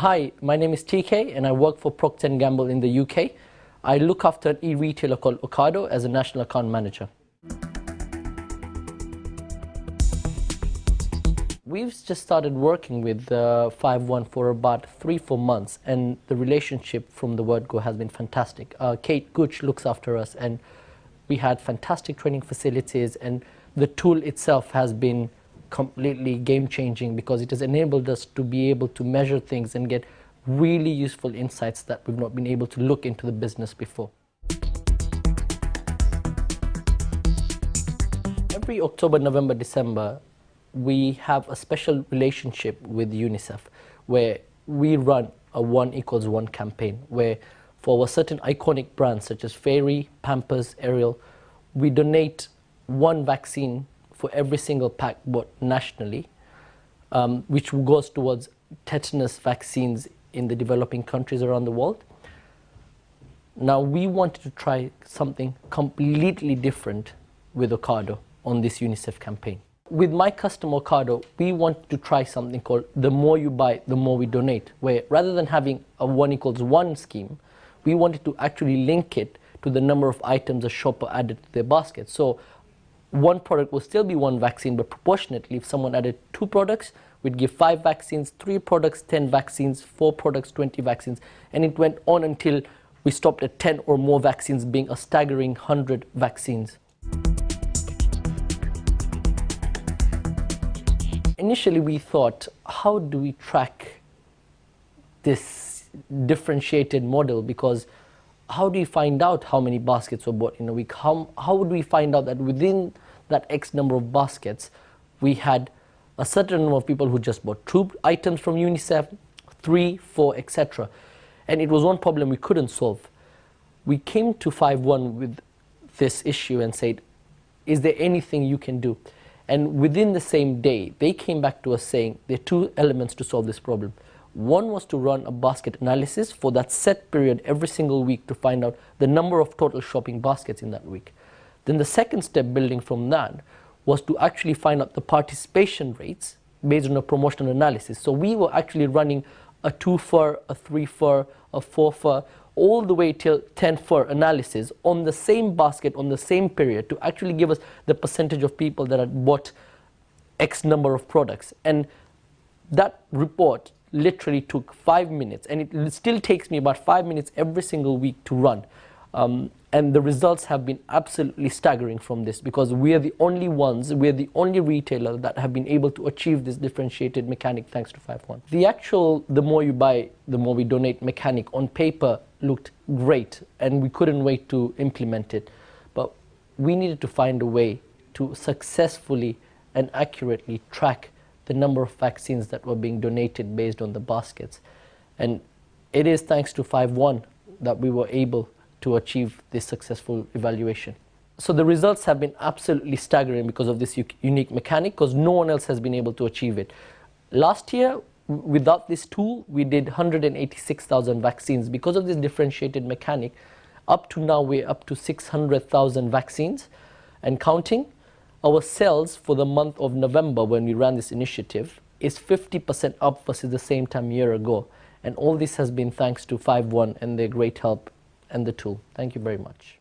Hi, my name is TK and I work for Procter & Gamble in the UK. I look after an e-retailer called Ocado as a national account manager. We've just started working with 5-1 for about 3-4 months, and the relationship from the word go has been fantastic. Kate Gooch looks after us, and we had fantastic training facilities, and the tool itself has been completely game-changing because it has enabled us to be able to measure things and get really useful insights that we've not been able to look into the business before. Every October, November, December, we have a special relationship with Unicef where we run a 1=1 campaign where for a certain iconic brands such as Fairy, Pampers, Ariel, we donate one vaccine for every single pack bought nationally, which goes towards tetanus vaccines in the developing countries around the world. Now we wanted to try something completely different with Ocado on this Unicef campaign. With my customer Ocado, we wanted to try something called the more you buy, the more we donate, where rather than having a 1=1 scheme, we wanted to actually link it to the number of items a shopper added to their basket. So one product will still be one vaccine, but proportionately, if someone added 2 products, we'd give 5 vaccines, 3 products, 10 vaccines, 4 products, 20 vaccines, and it went on until we stopped at 10 or more vaccines, being a staggering 100 vaccines. Initially, we thought, how do we track this differentiated model? Because how do you find out how many baskets were bought in a week? How would we find out that within that X number of baskets, we had a certain number of people who just bought 2 items from Unicef, 3, 4, etc. And it was one problem we couldn't solve. We came to 5-1 with this issue and said, is there anything you can do? And within the same day, they came back to us saying there are 2 elements to solve this problem. One was to run a basket analysis for that set period every single week to find out the number of total shopping baskets in that week. Then the second step building from that was to actually find out the participation rates based on a promotional analysis. So we were actually running a 2 for, a 3 for, a 4 for, all the way till 10 for analysis on the same basket on the same period to actually give us the percentage of people that had bought X number of products. And that report literally took 5 minutes, and it still takes me about 5 minutes every single week to run. And the results have been absolutely staggering from this, because we are the only ones, we're the only retailer that have been able to achieve this differentiated mechanic thanks to 5-1. The actual, the more you buy, the more we donate mechanic on paper looked great, and we couldn't wait to implement it. But we needed to find a way to successfully and accurately track the number of vaccines that were being donated based on the baskets. And it is thanks to 5-1 that we were able to achieve this successful evaluation. So the results have been absolutely staggering because of this unique mechanic, because no one else has been able to achieve it. Last year, without this tool, we did 186,000 vaccines. Because of this differentiated mechanic, up to now we're up to 600,000 vaccines and counting. Our sales for the month of November, when we ran this initiative, is 50% up versus the same time a year ago. And all this has been thanks to 5-1 and their great help and the tool. Thank you very much.